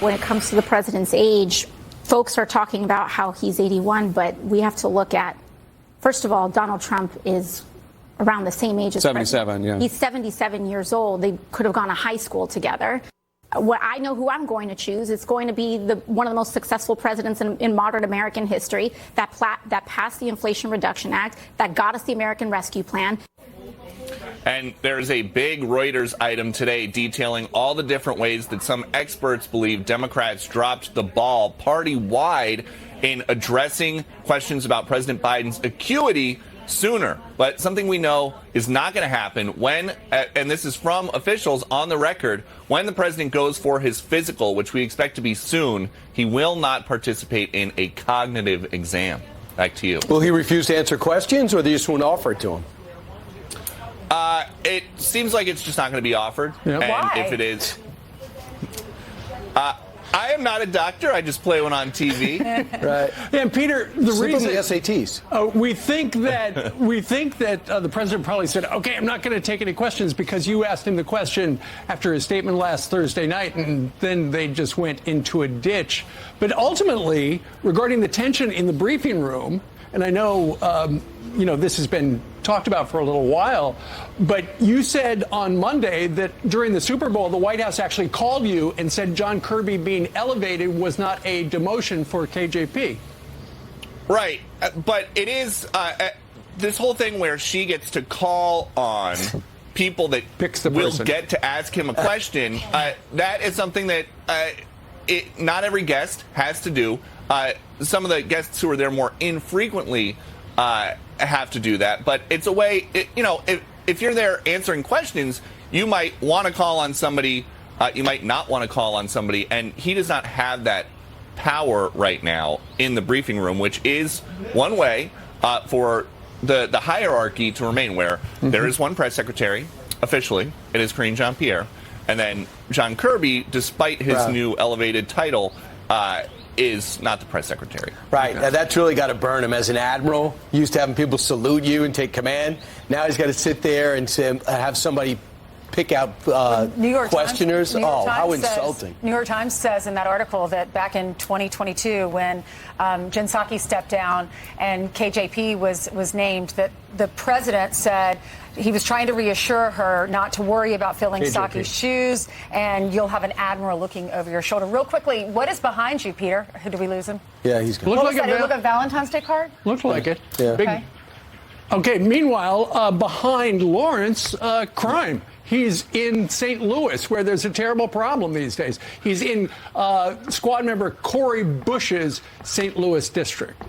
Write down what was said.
When it comes to the president's age, folks are talking about how he's 81, but we have to look at, first of all, Donald Trump is around the same age as 77, president. yeah. He's 77 years old. They could have gone to high school together. What I know who I'm going to choose. It's going to be one of the most successful presidents in modern American history that passed the Inflation Reduction Act, that got us the American Rescue Plan. And there's a big Reuters item today detailing all the different ways that some experts believe Democrats dropped the ball party-wide in addressing questions about President Biden's acuity sooner. But something we know is not going to happen when, and this is from officials on the record, when the president goes for his physical, which we expect to be soon, he will not participate in a cognitive exam. Back to you. Will he refuse to answer questions, or they just won't offer it to him? It seems like it's just not going to be offered. Yeah. And Why? if it is, I am not a doctor. I just play one on TV. Right. And Peter, the Slip reason him the SATs. we think that the president probably said, "Okay, I'm not going to take any questions," because you asked him the question after his statement last Thursday night, and then they just went into a ditch. But ultimately, regarding the tension in the briefing room, and I know this has been talked about for a little while, but you said on Monday that during the Super Bowl, the White House actually called you and said John Kirby being elevated was not a demotion for KJP. Right. But it is this whole thing where she gets to call on people that will get to ask him a question. That is something that not every guest has to do. Some of the guests who are there more infrequently have to do that, but it's a way, if you're there answering questions, you might want to call on somebody, you might not want to call on somebody, and he does not have that power right now in the briefing room, which is one way for the hierarchy to remain, where there is one press secretary, officially, it is Karine Jean-Pierre, and then John Kirby, despite his new elevated title, is not the press secretary. Right. Now, that's really got to burn him as an admiral. Used to having people salute you and take command. Now he's got to sit there and have somebody pick out questioners. How insulting. New York Times says in that article that back in 2022, when Jen Psaki stepped down and KJP was named, that the president said he was trying to reassure her not to worry about filling Psaki's shoes, and you'll have an admiral looking over your shoulder. Real quickly, what is behind you, Peter? Who did we lose him? Yeah, he's gone. What was that? It looked like a Valentine's Day card? Looked like it. Yeah. Okay, meanwhile, behind Lawrence, crime. He's in St. Louis, where there's a terrible problem these days. He's in squad member Cori Bush's St. Louis district.